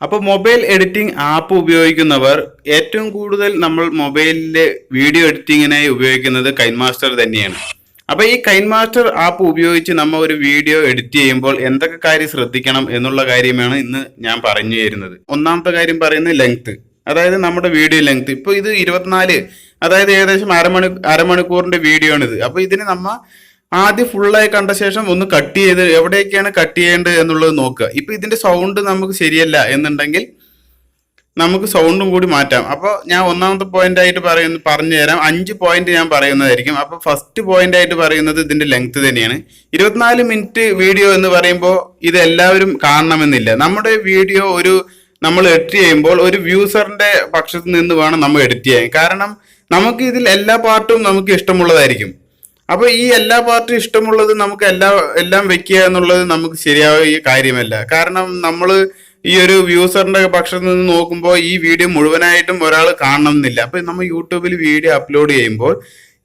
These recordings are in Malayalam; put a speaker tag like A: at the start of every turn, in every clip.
A: അപ്പോൾ മൊബൈൽ എഡിറ്റിംഗ് ആപ്പ് ഉപയോഗിക്കുന്നവർ ഏറ്റവും കൂടുതൽ നമ്മൾ മൊബൈലിലെ വീഡിയോ എഡിറ്റിങ്ങിനായി ഉപയോഗിക്കുന്നത് കൈൻമാസ്റ്റർ തന്നെയാണ്. അപ്പോൾ ഈ കൈൻമാസ്റ്റർ ആപ്പ് ഉപയോഗിച്ച് നമ്മൾ ഒരു വീഡിയോ എഡിറ്റ് ചെയ്യുമ്പോൾ എന്തൊക്കെ കാര്യം ശ്രദ്ധിക്കണം എന്നുള്ള കാര്യമാണ് ഇന്ന് ഞാൻ പറഞ്ഞു തരുന്നത്. ഒന്നാമത്തെ കാര്യം പറയുന്നത് ലെങ്ത്, അതായത് നമ്മുടെ വീഡിയോ ലെങ്ത്. ഇപ്പോൾ ഇത് 24, അതായത് ഏകദേശം അരമണിക്കൂറിന്റെ വീഡിയോ ആണിത്. അപ്പോൾ ഇതിന് നമ്മൾ ആദ്യം ഫുള്ളായി കണ്ട ശേഷം ഒന്ന് കട്ട് ചെയ്ത് എവിടേക്കാണ് കട്ട് ചെയ്യേണ്ടത് എന്നുള്ളത് നോക്കുക. ഇപ്പൊ ഇതിന്റെ സൗണ്ട് നമുക്ക് ശരിയല്ല എന്നുണ്ടെങ്കിൽ നമുക്ക് സൗണ്ടും കൂടി മാറ്റാം. അപ്പോൾ ഞാൻ ഒന്നാമത്തെ പോയിന്റ് ആയിട്ട് പറഞ്ഞു തരാം. 5 പോയിന്റ് ഞാൻ പറയുന്നതായിരിക്കും. അപ്പോൾ ഫസ്റ്റ് പോയിന്റ് ആയിട്ട് പറയുന്നത് ഇതിന്റെ ലെങ്ത് തന്നെയാണ്. 24 മിനിറ്റ് വീഡിയോ എന്ന് പറയുമ്പോൾ ഇത് എല്ലാവരും കാണണമെന്നില്ല. നമ്മുടെ വീഡിയോ നമ്മൾ എഡിറ്റ് ചെയ്യുമ്പോൾ ഒരു വ്യൂസറിന്റെ പക്ഷത്ത് നിന്ന് വേണം നമ്മൾ എഡിറ്റ് ചെയ്യാൻ. കാരണം നമുക്ക് ഇതിൽ എല്ലാ പാർട്ടും നമുക്ക് ഇഷ്ടമുള്ളതായിരിക്കും. അപ്പൊ ഈ എല്ലാ പാർട്ടും ഇഷ്ടമുള്ളത് നമുക്ക് എല്ലാം വെക്കുക എന്നുള്ളത് നമുക്ക് ശരിയായ കാര്യമല്ല. കാരണം നമ്മൾ ഈ ഒരു വ്യൂസറിന്റെ പക്ഷത്ത് നിന്ന് നോക്കുമ്പോൾ ഈ വീഡിയോ മുഴുവനായിട്ടും ഒരാൾ കാണണമെന്നില്ല. അപ്പൊ നമ്മൾ യൂട്യൂബിൽ വീഡിയോ അപ്ലോഡ് ചെയ്യുമ്പോൾ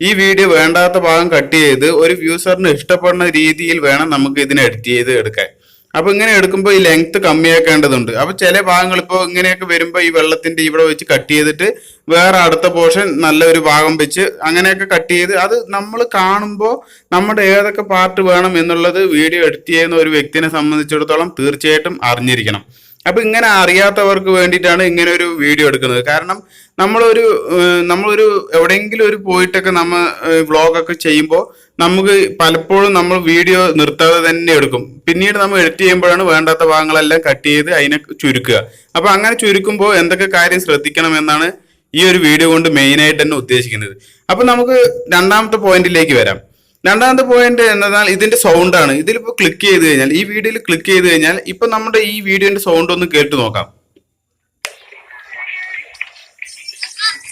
A: ഈ വീഡിയോ വേണ്ടാത്ത ഭാഗം കട്ട് ചെയ്ത് ഒരു വ്യൂസറിന് ഇഷ്ടപ്പെടുന്ന രീതിയിൽ വേണം നമുക്ക് ഇതിനെ എഡിറ്റ് ചെയ്ത് എടുക്കാൻ. അപ്പൊ ഇങ്ങനെ എടുക്കുമ്പോൾ ഈ ലെങ്ത് കമ്മിയാക്കേണ്ടതുണ്ട്. അപ്പൊ ചില ഭാഗങ്ങൾ ഇപ്പോൾ ഇങ്ങനെയൊക്കെ വരുമ്പോൾ ഈ വെള്ളത്തിന്റെ ഇവിടെ വെച്ച് കട്ട് ചെയ്തിട്ട് വേറെ അടുത്ത പോർഷൻ നല്ലൊരു ഭാഗം വെച്ച് അങ്ങനെയൊക്കെ കട്ട് ചെയ്ത് അത് നമ്മൾ കാണുമ്പോൾ നമ്മുടെ ഏതൊക്കെ പാർട്ട് വേണം എന്നുള്ളത് വീഡിയോ എഡിറ്റ് ചെയ്യുന്ന ഒരു വ്യക്തിനെ സംബന്ധിച്ചിടത്തോളം തീർച്ചയായിട്ടും അറിഞ്ഞിരിക്കണം. അപ്പൊ ഇങ്ങനെ അറിയാത്തവർക്ക് വേണ്ടിയിട്ടാണ് ഇങ്ങനെ ഒരു വീഡിയോ എടുക്കുന്നത്. കാരണം നമ്മളൊരു എവിടെയെങ്കിലും ഒരു പോയിട്ടൊക്കെ നമ്മൾ വ്ളോഗൊക്കെ ചെയ്യുമ്പോൾ നമുക്ക് പലപ്പോഴും നമ്മൾ വീഡിയോ നിർത്താതെ തന്നെ എടുക്കും. പിന്നീട് നമ്മൾ എഡിറ്റ് ചെയ്യുമ്പോഴാണ് വേണ്ടാത്ത ഭാഗങ്ങളെല്ലാം കട്ട് ചെയ്ത് അതിനെ ചുരുക്കുക. അപ്പൊ അങ്ങനെ ചുരുക്കുമ്പോൾ എന്തൊക്കെ കാര്യം ശ്രദ്ധിക്കണം എന്നാണ് ഈ ഒരു വീഡിയോ കൊണ്ട് മെയിൻ ആയിട്ട് തന്നെ ഉദ്ദേശിക്കുന്നത്. അപ്പൊ നമുക്ക് രണ്ടാമത്തെ പോയിന്റിലേക്ക് വരാം. രണ്ടാമത്തെ പോയിന്റ് എന്നാൽ ഇതിന്റെ സൗണ്ട് ആണ്. ഇതിലിപ്പോ ക്ലിക്ക് ചെയ്ത് കഴിഞ്ഞാൽ, ഈ വീഡിയോയിൽ ക്ലിക്ക് ചെയ്ത് കഴിഞ്ഞാൽ ഇപ്പൊ നമ്മുടെ ഈ വീഡിയോന്റെ സൗണ്ട് ഒന്ന് കേട്ട് നോക്കാം.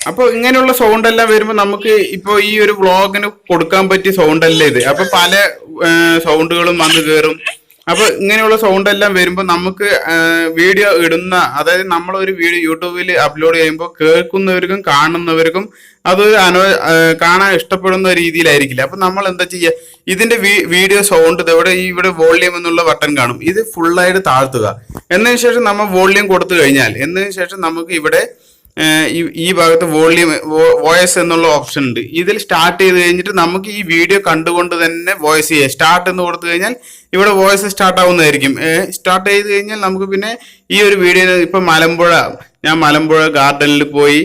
A: അപ്പോൾ ഇങ്ങനെയുള്ള സൗണ്ട് എല്ലാം വരുമ്പോൾ നമുക്ക് ഇപ്പോൾ ഈ ഒരു വ്ളോഗിന് കൊടുക്കാൻ പറ്റിയ സൗണ്ട് അല്ലേ ഇത്. അപ്പൊ പല സൗണ്ടുകളും വന്ന് കയറും. അപ്പൊ ഇങ്ങനെയുള്ള സൗണ്ട് എല്ലാം വരുമ്പോൾ നമുക്ക് വീഡിയോ ഇടുന്ന, അതായത് നമ്മളൊരു വീഡിയോ യൂട്യൂബിൽ അപ്ലോഡ് ചെയ്യുമ്പോൾ കേൾക്കുന്നവർക്കും കാണുന്നവർക്കും അതൊരു കാണാൻ ഇഷ്ടപ്പെടുന്ന രീതിയിലായിരിക്കില്ല. അപ്പൊ നമ്മൾ എന്താ ചെയ്യുക, ഇതിന്റെ വീഡിയോ സൗണ്ട് ഇവിടെ വോള്യൂം എന്നുള്ള ബട്ടൺ കാണും. ഇത് ഫുള്ളായിട്ട് താഴ്ത്തുക. എന്നതിന് ശേഷം നമ്മൾ വോള്യൂം കൊടുത്തു കഴിഞ്ഞാൽ നമുക്ക് ഇവിടെ ഈ ഭാഗത്ത് വോയിസ് എന്നുള്ള ഓപ്ഷൻ ഉണ്ട്. ഇതിൽ സ്റ്റാർട്ട് ചെയ്ത് കഴിഞ്ഞിട്ട് നമുക്ക് ഈ വീഡിയോ കണ്ടുകൊണ്ട് തന്നെ വോയിസ് ചെയ്യാം. സ്റ്റാർട്ട് എന്ന് കൊടുത്തു കഴിഞ്ഞാൽ ഇവിടെ വോയിസ് സ്റ്റാർട്ട് ആവുന്നതായിരിക്കും. സ്റ്റാർട്ട് ചെയ്ത് കഴിഞ്ഞാൽ നമുക്ക് പിന്നെ ഈ ഒരു വീഡിയോ ഇപ്പൊ ഞാൻ മലമ്പുഴ ഗാർഡനിൽ പോയി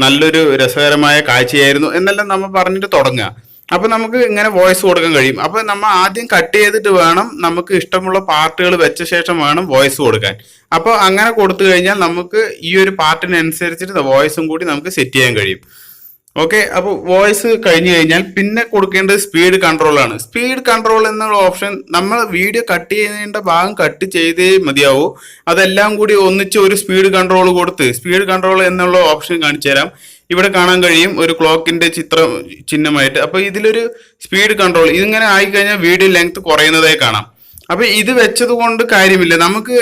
A: നല്ലൊരു രസകരമായ കാഴ്ചയായിരുന്നു എന്നെല്ലാം നമ്മൾ പറഞ്ഞിട്ട് തുടങ്ങുക. അപ്പൊ നമുക്ക് ഇങ്ങനെ വോയിസ് കൊടുക്കാൻ കഴിയും. അപ്പൊ നമ്മൾ ആദ്യം കട്ട് ചെയ്തിട്ട് വേണം നമുക്ക് ഇഷ്ടമുള്ള പാർട്ടുകൾ വെച്ച ശേഷം വേണം വോയിസ് കൊടുക്കാൻ. അപ്പോൾ അങ്ങനെ കൊടുത്തു കഴിഞ്ഞാൽ നമുക്ക് ഈ ഒരു പാർട്ടിനനുസരിച്ചിട്ട് വോയിസും കൂടി നമുക്ക് സെറ്റ് ചെയ്യാൻ കഴിയും. ഓക്കെ, അപ്പോൾ വോയിസ് കഴിഞ്ഞു കഴിഞ്ഞാൽ പിന്നെ കൊടുക്കേണ്ടത് സ്പീഡ് കൺട്രോൾ ആണ്. സ്പീഡ് കൺട്രോൾ എന്നുള്ള ഓപ്ഷൻ നമ്മൾ വീഡിയോ കട്ട് ചെയ്യേണ്ട ഭാഗം കട്ട് ചെയ്തേ മതിയാവൂ. അതെല്ലാം കൂടി ഒന്നിച്ച് ഒരു സ്പീഡ് കൺട്രോൾ കൊടുത്ത് സ്പീഡ് കൺട്രോൾ എന്നുള്ള ഓപ്ഷൻ കാണിച്ചു തരാം. ഇവിടെ കാണാൻ കഴിയും ഒരു ക്ലോക്കിന്റെ ചിഹ്നമായിട്ട്. അപ്പൊ ഇതിലൊരു സ്പീഡ് കൺട്രോൾ ഇതിങ്ങനെ ആയിക്കഴിഞ്ഞാൽ വീഡിയോ ലെങ്ത് കുറയുന്നതായി കാണാം. അപ്പൊ ഇത് വെച്ചത് കൊണ്ട് കാര്യമില്ല. നമുക്ക്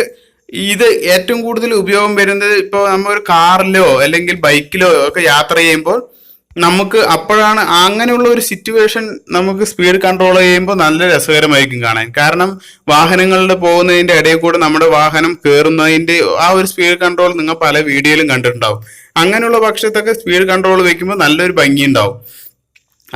A: ഇത് ഏറ്റവും കൂടുതൽ ഉപയോഗം വരുന്നത് ഇപ്പോൾ നമ്മൾ ഒരു കാറിലോ അല്ലെങ്കിൽ ബൈക്കിലോ ഒക്കെ യാത്ര ചെയ്യുമ്പോൾ നമുക്ക് അപ്പോഴാണ് അങ്ങനെയുള്ള ഒരു സിറ്റുവേഷൻ നമുക്ക് സ്പീഡ് കൺട്രോൾ ചെയ്യുമ്പോൾ നല്ല രസകരമായിരിക്കും കാണാൻ. കാരണം വാഹനങ്ങളുടെ പോകുന്നതിന്റെ ഇടയിൽ കൂടെ നമ്മുടെ വാഹനം കയറുന്നതിന്റെ ആ ഒരു സ്പീഡ് കൺട്രോൾ നിങ്ങൾ പല വീഡിയോയിലും കണ്ടിട്ടുണ്ടാവും. അങ്ങനെയുള്ള പക്ഷത്തൊക്കെ സ്പീഡ് കൺട്രോൾ വെക്കുമ്പോൾ നല്ലൊരു ഭംഗി ഉണ്ടാവും.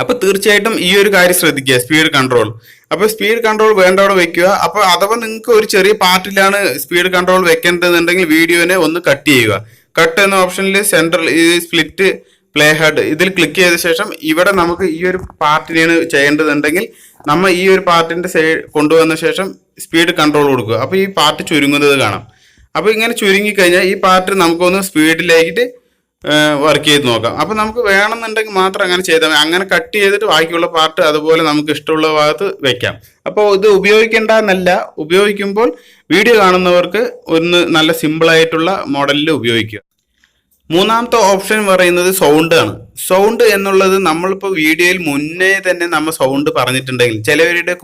A: അപ്പൊ തീർച്ചയായിട്ടും ഈ ഒരു കാര്യം ശ്രദ്ധിക്കുക, സ്പീഡ് കൺട്രോൾ. അപ്പൊ സ്പീഡ് കൺട്രോൾ വേണ്ടവിടെ വെക്കുക. അപ്പൊ അഥവാ നിങ്ങൾക്ക് ഒരു ചെറിയ പാർട്ടിലാണ് സ്പീഡ് കൺട്രോൾ വെക്കേണ്ടതെന്നുണ്ടെങ്കിൽ വീഡിയോനെ ഒന്ന് കട്ട് ചെയ്യുക. കട്ട് എന്ന ഓപ്ഷനിൽ സെൻട്രൽ സ്പ്ലിറ്റ് പ്ലേ ഹെഡ് ഇതിൽ ക്ലിക്ക് ചെയ്ത ശേഷം ഇവിടെ നമുക്ക് ഈ ഒരു പാർട്ടിനെയാണ് ചെയ്യേണ്ടതുണ്ടെങ്കിൽ നമ്മൾ ഈ ഒരു പാർട്ടിന്റെ സൈഡ് കൊണ്ടുവന്ന ശേഷം സ്പീഡ് കൺട്രോൾ കൊടുക്കുക. അപ്പൊ ഈ പാർട്ട് ചുരുങ്ങുന്നത് കാണാം. അപ്പൊ ഇങ്ങനെ ചുരുങ്ങി കഴിഞ്ഞാൽ ഈ പാർട്ട് നമുക്കൊന്ന് സ്പീഡിലേക്ക് വർക്ക് ചെയ്ത് നോക്കാം. അപ്പൊ നമുക്ക് വേണമെന്നുണ്ടെങ്കിൽ മാത്രം അങ്ങനെ ചെയ്താൽ മതി. അങ്ങനെ കട്ട് ചെയ്തിട്ട് ബാക്കിയുള്ള പാർട്ട് അതുപോലെ നമുക്ക് ഇഷ്ടമുള്ള ഭാഗത്ത് വെക്കാം. അപ്പോൾ ഇത് ഉപയോഗിക്കേണ്ടെന്നല്ല, ഉപയോഗിക്കുമ്പോൾ വീഡിയോ കാണുന്നവർക്ക് ഒന്ന് നല്ല സിമ്പിൾ ആയിട്ടുള്ള മോഡലിൽ ഉപയോഗിക്കുക. മൂന്നാമത്തെ ഓപ്ഷൻ പറയുന്നത് സൗണ്ട് ആണ്. സൗണ്ട് എന്നുള്ളത് നമ്മളിപ്പോൾ വീഡിയോയിൽ മുന്നേ തന്നെ നമ്മൾ സൗണ്ട് പറഞ്ഞിട്ടുണ്ടെങ്കിൽ ചിലവരുടെ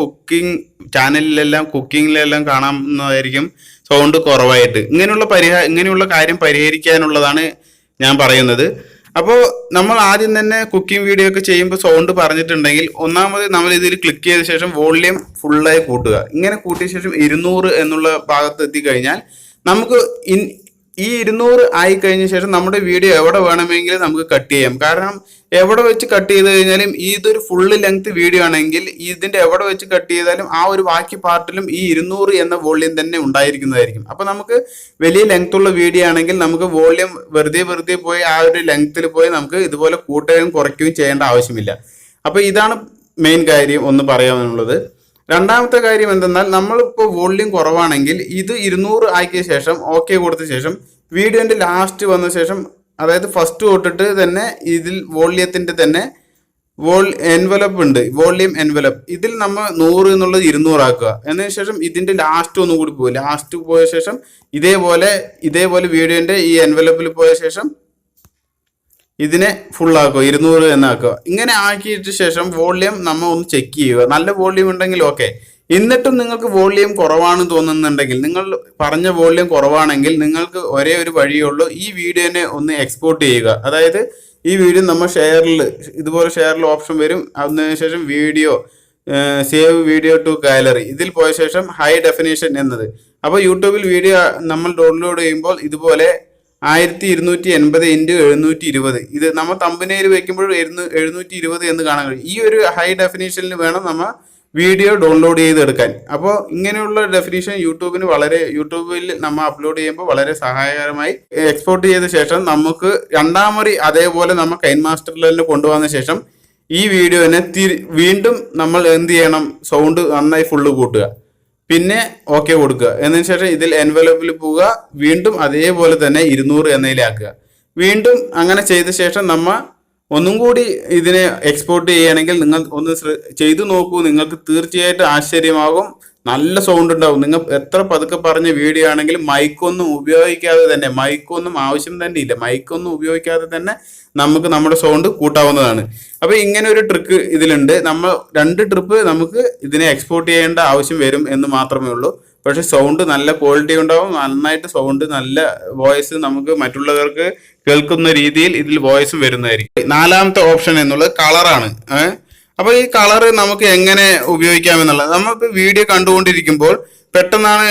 A: കുക്കിങ്ങിലെല്ലാം കാണാവുന്നതായിരിക്കും സൗണ്ട് കുറവായിട്ട്. ഇങ്ങനെയുള്ള കാര്യം പരിഹരിക്കാനുള്ളതാണ് ഞാൻ പറയുന്നത്. അപ്പോൾ നമ്മൾ ആദ്യം തന്നെ കുക്കിംഗ് വീഡിയോ ഒക്കെ ചെയ്യുമ്പോൾ സൗണ്ട് പറഞ്ഞിട്ടുണ്ടെങ്കിൽ ഒന്നാമത് നമ്മൾ ഇതിൽ ക്ലിക്ക് ചെയ്ത ശേഷം വോള്യൂം ഫുള്ളായി കൂട്ടുക. ഇങ്ങനെ കൂട്ടിയ ശേഷം 200 എന്നുള്ള ഭാഗത്ത് എത്തിക്കഴിഞ്ഞാൽ നമുക്ക് ഈ 200 ആയി കഴിഞ്ഞ ശേഷം നമ്മുടെ വീഡിയോ എവിടെ വേണമെങ്കിലും നമുക്ക് കട്ട് ചെയ്യാം. കാരണം എവിടെ വെച്ച് കട്ട് ചെയ്ത് കഴിഞ്ഞാലും ഇതൊരു ഫുള്ള് ലെങ്ത് വീഡിയോ ആണെങ്കിൽ ഇതിന്റെ എവിടെ വെച്ച് കട്ട് ചെയ്താലും ആ ഒരു ബാക്കി പാർട്ടിലും ഈ 200 എന്ന വോള്യം തന്നെ ഉണ്ടായിരിക്കുന്നതായിരിക്കും. അപ്പൊ നമുക്ക് വലിയ ലെങ്ത് ഉള്ള വീഡിയോ ആണെങ്കിൽ നമുക്ക് വോള്യം വെറുതെ പോയി ആ ഒരു ലെങ്ത്തിൽ പോയി നമുക്ക് ഇതുപോലെ കൂട്ടുകയും കുറയ്ക്കുകയും ചെയ്യേണ്ട ആവശ്യമില്ല. അപ്പൊ ഇതാണ് മെയിൻ കാര്യം ഒന്ന് പറയാനുള്ളത്. രണ്ടാമത്തെ കാര്യം എന്തെന്നാൽ നമ്മളിപ്പോൾ വോള്യം കുറവാണെങ്കിൽ ഇത് 200 ആക്കിയ ശേഷം ഓക്കെ കൊടുത്ത ശേഷം വീഡിയോന്റെ ലാസ്റ്റ് വന്ന ശേഷം, അതായത് ഫസ്റ്റ് തൊട്ടിട്ട് തന്നെ ഇതിൽ വോള്യത്തിന്റെ തന്നെ എൻവലപ്പ് ഉണ്ട്, വോള്യം എൻവലപ്പ്. ഇതിൽ നമ്മൾ 100 എന്നുള്ളത് 200 ആക്കുക. എന്നതിന് ശേഷം ഇതിന്റെ ലാസ്റ്റ് ഒന്നും കൂടി പോകും. ലാസ്റ്റ് പോയ ശേഷം ഇതേപോലെ വീഡിയോന്റെ ഈ എൻവലപ്പിൽ പോയ ശേഷം ഇതിനെ ഫുൾ ആക്കുക, 200 എന്നാക്കുക. ഇങ്ങനെ ആക്കിയിട്ട് ശേഷം വോള്യം നമ്മൾ ഒന്ന് ചെക്ക് ചെയ്യുക. നല്ല വോള്യം ഉണ്ടെങ്കിൽ ഓക്കെ. എന്നിട്ടും നിങ്ങൾക്ക് വോള്യം കുറവാണ് തോന്നുന്നുണ്ടെങ്കിൽ, നിങ്ങൾ പറഞ്ഞ വോള്യം കുറവാണെങ്കിൽ നിങ്ങൾക്ക് ഒരേ ഒരു വഴിയേ ഉള്ളൂ, ഈ വീഡിയോനെ ഒന്ന് എക്സ്പോർട്ട് ചെയ്യുക. അതായത് ഈ വീഡിയോ നമ്മൾ ഇതുപോലെ ഷെയറിൽ ഓപ്ഷൻ വരും. അതിനുശേഷം video save video to gallery, ഇതിൽ പോയ ശേഷം ഹൈ ഡെഫിനേഷൻ എന്നത്. അപ്പോൾ യൂട്യൂബിൽ വീഡിയോ നമ്മൾ ഡൗൺലോഡ് ചെയ്യുമ്പോൾ ഇതുപോലെ 1280x720, ഇത് നമ്മൾ തമ്പനയിൽ വെക്കുമ്പോൾ 720 എന്ന് കാണാൻ കഴിയും. ഈ ഒരു ഹൈ ഡെഫിനേഷനിൽ വേണം നമ്മൾ വീഡിയോ ഡൗൺലോഡ് ചെയ്തെടുക്കാൻ. അപ്പോൾ ഇങ്ങനെയുള്ള ഡെഫിനേഷൻ യൂട്യൂബിൽ നമ്മൾ അപ്ലോഡ് ചെയ്യുമ്പോൾ വളരെ സഹായകരമായി. എക്സ്പോർട്ട് ചെയ്ത ശേഷം നമുക്ക് രണ്ടാമറി അതേപോലെ നമ്മൾ KineMasterൽ തന്നെ കൊണ്ടുവന്ന ശേഷം ഈ വീഡിയോനെ വീണ്ടും നമ്മൾ എന്ത് ചെയ്യണം, സൗണ്ട് നന്നായി ഫുള്ള് കൂട്ടുക, പിന്നെ ഓക്കെ കൊടുക്കുക. എന്നതിന് ശേഷം ഇതിൽ എൻവലപ്പിൽ പോവുക, വീണ്ടും അതേപോലെ തന്നെ 200 എന്നതിലാക്കുക. വീണ്ടും അങ്ങനെ ചെയ്ത ശേഷം നമ്മൾ ഒന്നും കൂടി ഇതിനെ എക്സ്പോർട്ട് ചെയ്യുകയാണെങ്കിൽ നിങ്ങൾ ഒന്ന് ചെയ്തു നോക്കൂ, നിങ്ങൾക്ക് തീർച്ചയായിട്ടും ആശ്ചര്യമാകും. നല്ല സൗണ്ട് ഉണ്ടാവും. നിങ്ങൾ എത്ര പതുക്കെ പറഞ്ഞ വീഡിയോ ആണെങ്കിലും മൈക്കൊന്നും ഉപയോഗിക്കാതെ തന്നെ, മൈക്കൊന്നും ആവശ്യം തന്നെ ഇല്ല, മൈക്കൊന്നും ഉപയോഗിക്കാതെ തന്നെ നമുക്ക് നമ്മുടെ സൗണ്ട് കൂട്ടാവുന്നതാണ്. അപ്പൊ ഇങ്ങനെ ഒരു ട്രിക്ക് ഇതിലുണ്ട്. നമ്മൾ 2 ട്രിപ്പ് നമുക്ക് ഇതിനെ എക്സ്പോർട്ട് ചെയ്യേണ്ട ആവശ്യം വരും എന്ന് മാത്രമേ ഉള്ളൂ. പക്ഷെ സൗണ്ട് നല്ല ക്വാളിറ്റി ഉണ്ടാവും, നന്നായിട്ട് സൗണ്ട്, നല്ല വോയിസ് നമുക്ക് മറ്റുള്ളവർക്ക് കേൾക്കുന്ന രീതിയിൽ ഇതിൽ വോയിസും വരുന്നതായിരിക്കും. 4ാമത്തെ ഓപ്ഷൻ എന്നുള്ളത് കളറാണ്. അപ്പൊ ഈ കളർ നമുക്ക് എങ്ങനെ ഉപയോഗിക്കാമെന്നുള്ളത്, നമ്മളിപ്പോൾ വീഡിയോ കണ്ടുകൊണ്ടിരിക്കുമ്പോൾ പെട്ടെന്നാണ്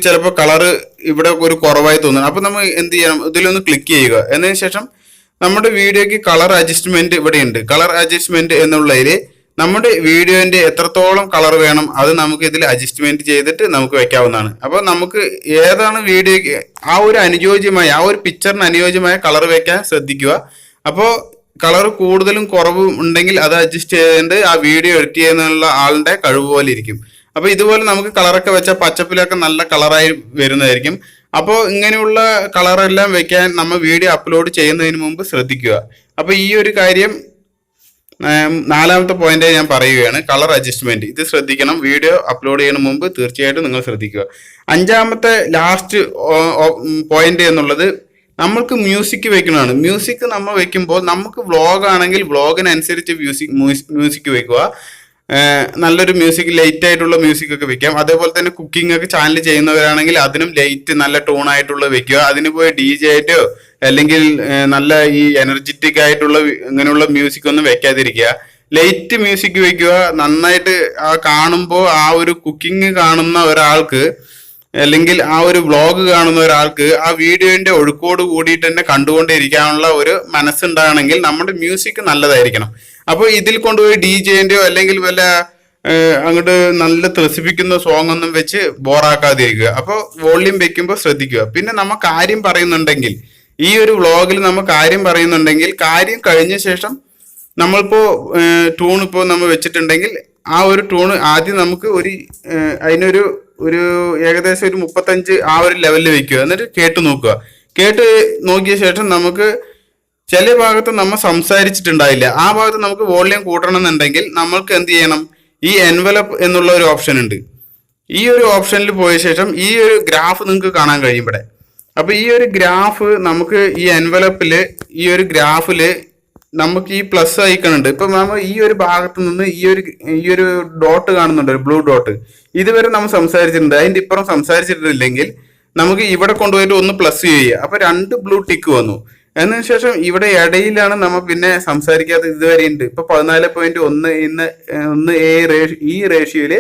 A: ചിലപ്പോൾ കളറ് ഇവിടെ ഒരു കുറവായി തോന്നുന്നത്. അപ്പൊ നമ്മൾ എന്ത് ചെയ്യണം, ഇതിലൊന്ന് ക്ലിക്ക് ചെയ്യുക. എന്നതിന് ശേഷം നമ്മുടെ വീഡിയോക്ക് കളർ അഡ്ജസ്റ്റ്മെന്റ് ഇവിടെ ഉണ്ട്. കളർ അഡ്ജസ്റ്റ്മെന്റ് എന്നുള്ളതിൽ നമ്മുടെ വീഡിയോന്റെ എത്രത്തോളം കളർ വേണം അത് നമുക്ക് ഇതിൽ അഡ്ജസ്റ്റ്മെന്റ് ചെയ്തിട്ട് നമുക്ക് വെക്കാവുന്നതാണ്. അപ്പോൾ നമുക്ക് ഏതാണ് വീഡിയോക്ക് ആ ഒരു അനുയോജ്യമായ, ആ ഒരു പിക്ചറിന് അനുയോജ്യമായ കളർ വെക്കാൻ ശ്രദ്ധിക്കുക. അപ്പോൾ കളർ കൂടുതലും കുറവും ഉണ്ടെങ്കിൽ അത് അഡ്ജസ്റ്റ് ചെയ്തുകൊണ്ട് ആ വീഡിയോ എഡിറ്റ് ചെയ്യുന്നുള്ള ആളുടെ കഴിവ് പോലെ ഇരിക്കും. അപ്പൊ ഇതുപോലെ നമുക്ക് കളറൊക്കെ വെച്ചാൽ പച്ചപ്പിലൊക്കെ നല്ല കളറായി വരുന്നതായിരിക്കും. അപ്പോൾ ഇങ്ങനെയുള്ള കളറെല്ലാം വെക്കാൻ നമ്മൾ വീഡിയോ അപ്ലോഡ് ചെയ്യുന്നതിന് മുമ്പ് ശ്രദ്ധിക്കുക. അപ്പൊ ഈ ഒരു കാര്യം 4ാമത്തെ പോയിന്റ് ഞാൻ പറയുകയാണ്, കളർ അഡ്ജസ്റ്റ്മെന്റ്. ഇത് ശ്രദ്ധിക്കണം, വീഡിയോ അപ്ലോഡ് ചെയ്യുന്ന മുമ്പ് തീർച്ചയായിട്ടും നിങ്ങൾ ശ്രദ്ധിക്കുക. 5ാമത്തെ ലാസ്റ്റ് പോയിന്റ് എന്നുള്ളത് നമ്മൾക്ക് മ്യൂസിക് വെക്കുന്നതാണ്. മ്യൂസിക് നമ്മൾ വെക്കുമ്പോൾ നമുക്ക് വ്ളോഗ് ആണെങ്കിൽ വ്ളോഗിനനുസരിച്ച് മ്യൂസിക് വെക്കുക. നല്ലൊരു മ്യൂസിക്, ലൈറ്റ് ആയിട്ടുള്ള മ്യൂസിക് ഒക്കെ വെക്കാം. അതേപോലെ തന്നെ കുക്കിംഗ് ഒക്കെ ചാനൽ ചെയ്യുന്നവരാണെങ്കിൽ അതിനും ലൈറ്റ് നല്ല ടോൺ ആയിട്ടുള്ള വെക്കുക. അതിന് പോയി DJ ആയിട്ടോ അല്ലെങ്കിൽ നല്ല ഈ എനർജറ്റിക് ആയിട്ടുള്ള ഇങ്ങനെയുള്ള മ്യൂസിക് ഒന്നും വെക്കാതിരിക്കുക. ലൈറ്റ് മ്യൂസിക് വെക്കുക. നന്നായിട്ട് കാണുമ്പോൾ ആ ഒരു കുക്കിംഗ് കാണുന്ന ഒരാൾക്ക് അല്ലെങ്കിൽ ആ ഒരു വ്ളോഗ് കാണുന്ന ഒരാൾക്ക് ആ വീഡിയോന്റെ ഒഴുക്കോട് കൂടിയിട്ട് തന്നെ കണ്ടുകൊണ്ടിരിക്കാനുള്ള ഒരു മനസ്സുണ്ടാകണമെങ്കിൽ നമ്മുടെ മ്യൂസിക് നല്ലതായിരിക്കണം. അപ്പോൾ ഇതിൽ കൊണ്ടുപോയി DJന്റെയോ അല്ലെങ്കിൽ വല്ല അങ്ങോട്ട് നല്ല ത്രസിപ്പിക്കുന്ന സോങ് ഒന്നും വെച്ച് ബോറാക്കാതിരിക്കുക. അപ്പോൾ വോള്യം വെക്കുമ്പോൾ ശ്രദ്ധിക്കുക. പിന്നെ നമ്മൾ കാര്യം പറയുന്നുണ്ടെങ്കിൽ, ഈ ഒരു വ്ളോഗിൽ നമ്മൾ കാര്യം പറയുന്നുണ്ടെങ്കിൽ, കാര്യം കഴിഞ്ഞ ശേഷം നമ്മളിപ്പോ ട്യൂൺ ഇപ്പോൾ നമ്മൾ വെച്ചിട്ടുണ്ടെങ്കിൽ ആ ഒരു ട്യൂണ് ആദ്യം നമുക്ക് അതിനൊരു ഏകദേശം ഒരു 35 ആ ഒരു ലെവലിൽ വെക്കുക. എന്നിട്ട് കേട്ട് നോക്കുക. കേട്ട് നോക്കിയ ശേഷം നമുക്ക് ചില ഭാഗത്ത് നമ്മൾ സംസാരിച്ചിട്ടുണ്ടായില്ല, ആ ഭാഗത്ത് നമുക്ക് വോള്യം കൂട്ടണം എന്നുണ്ടെങ്കിൽ നമ്മൾക്ക് എന്ത് ചെയ്യണം, ഈ എൻവലപ്പ് എന്നുള്ള ഒരു ഓപ്ഷൻ ഉണ്ട്. ഈ ഒരു ഓപ്ഷനിൽ പോയ ശേഷം ഈ ഒരു ഗ്രാഫ് നിങ്ങൾക്ക് കാണാൻ കഴിയും ഇവിടെ. അപ്പൊ ഈ ഒരു ഗ്രാഫ് നമുക്ക് ഈ എൻവലപ്പില്, ഈ ഒരു ഗ്രാഫില് നമുക്ക് ഈ പ്ലസ് ഐക്കൺ ഉണ്ട്. ഇപ്പൊ നമ്മൾ ഈ ഒരു ഭാഗത്ത് നിന്ന് ഈ ഒരു ഡോട്ട് കാണുന്നുണ്ട്, ഒരു ബ്ലൂ ഡോട്ട്. ഇതുവരെ നമ്മൾ സംസാരിച്ചിട്ടുണ്ട്. അതിന്റെ ഇപ്പുറം സംസാരിച്ചിട്ടില്ലെങ്കിൽ നമുക്ക് ഇവിടെ കൊണ്ടുപോയിട്ട് ഒന്ന് പ്ലസ് ചെയ്യുക. അപ്പൊ 2 ബ്ലൂ ടിക്ക് വന്നു. എന്നതിന് ശേഷം ഇവിടെ ഇടയിലാണ് നമ്മൾ പിന്നെ സംസാരിക്കാത്ത ഇതുവരെ ഉണ്ട്. ഇപ്പൊ 14.1 ഈ റേഷ്യോയില്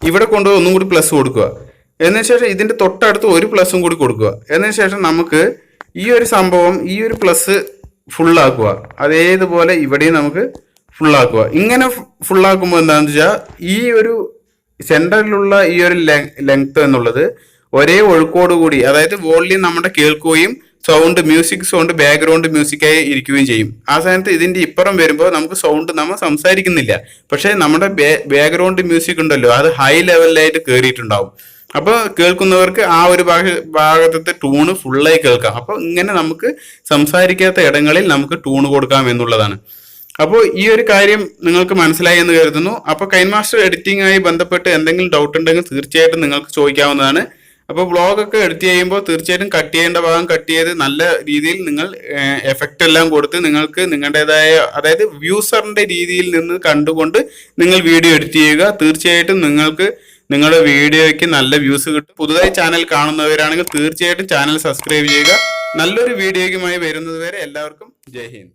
A: ഇവിടെ കൊണ്ടുപോയി ഒന്നും കൂടി പ്ലസ് കൊടുക്കുക. എന്നതിന് ശേഷം ഇതിന്റെ തൊട്ടടുത്ത് ഒരു പ്ലസും കൂടി കൊടുക്കുക. എന്നതിന് ശേഷം നമുക്ക് ഈ ഒരു സംഭവം ഈ ഒരു പ്ലസ് ഫുള്ളാക്കുക. അതേതുപോലെ ഇവിടെയും നമുക്ക് ഫുള്ളാക്കുക. ഇങ്ങനെ ഫുള്ളാക്കുമ്പോൾ എന്താണെന്ന് വെച്ചാൽ ഈ ഒരു സെന്ററിലുള്ള ഈ ഒരു ലെങ്ത് എന്നുള്ളത് ഒരേ ഒഴുക്കോട് കൂടി, അതായത് വോളിയം നമ്മുടെ കേൾക്കുകയും സൗണ്ട് മ്യൂസിക് സൗണ്ട് ബാക്ക്ഗ്രൗണ്ട് മ്യൂസിക്കായി ഇരിക്കുകയും ചെയ്യും. ആ സമയത്ത് ഇതിന്റെ ഇപ്പുറം വരുമ്പോൾ നമുക്ക് സൗണ്ട് നമ്മൾ സംസാരിക്കുന്നില്ല, പക്ഷെ നമ്മുടെ ബാക്ക്ഗ്രൗണ്ട് മ്യൂസിക് ഉണ്ടല്ലോ അത് ഹൈ ലെവലിലായിട്ട് കയറിയിട്ടുണ്ടാവും. അപ്പൊ കേൾക്കുന്നവർക്ക് ആ ഒരു ഭാഗത്തെ ടൂണ് ഫുള്ളായി കേൾക്കാം. അപ്പൊ ഇങ്ങനെ നമുക്ക് സംസാരിക്കാത്ത ഇടങ്ങളിൽ നമുക്ക് ടൂണ് കൊടുക്കാം എന്നുള്ളതാണ്. അപ്പോൾ ഈ ഒരു കാര്യം നിങ്ങൾക്ക് മനസ്സിലായി എന്ന് കരുതുന്നു. അപ്പോൾ കൈൻമാസ്റ്റർ എഡിറ്റിംഗ് ആയി ബന്ധപ്പെട്ട് എന്തെങ്കിലും ഡൗട്ട് ഉണ്ടെങ്കിൽ തീർച്ചയായിട്ടും നിങ്ങൾക്ക് ചോദിക്കാവുന്നതാണ്. അപ്പോൾ വ്ളോഗൊക്കെ എഡിറ്റ് ചെയ്യുമ്പോൾ തീർച്ചയായിട്ടും കട്ട് ചെയ്യേണ്ട ഭാഗം കട്ട് ചെയ്ത് നല്ല രീതിയിൽ നിങ്ങൾ എഫക്റ്റ് എല്ലാം കൊടുത്ത് നിങ്ങൾക്ക് നിങ്ങളുടേതായ, അതായത് വ്യൂസറിന്റെ രീതിയിൽ നിന്ന് കണ്ടുകൊണ്ട് നിങ്ങൾ വീഡിയോ എഡിറ്റ് ചെയ്യുക. തീർച്ചയായിട്ടും നിങ്ങൾക്ക് നിങ്ങളുടെ വീഡിയോയ്ക്ക് നല്ല വ്യൂസ് കിട്ടും. പുതുതായി ചാനൽ കാണുന്നവരാണെങ്കിൽ തീർച്ചയായിട്ടും ചാനൽ സബ്സ്ക്രൈബ് ചെയ്യുക. നല്ലൊരു വീഡിയോയുമായി വരുന്നത് വരെ എല്ലാവർക്കും ജയ് ഹിന്ദ്.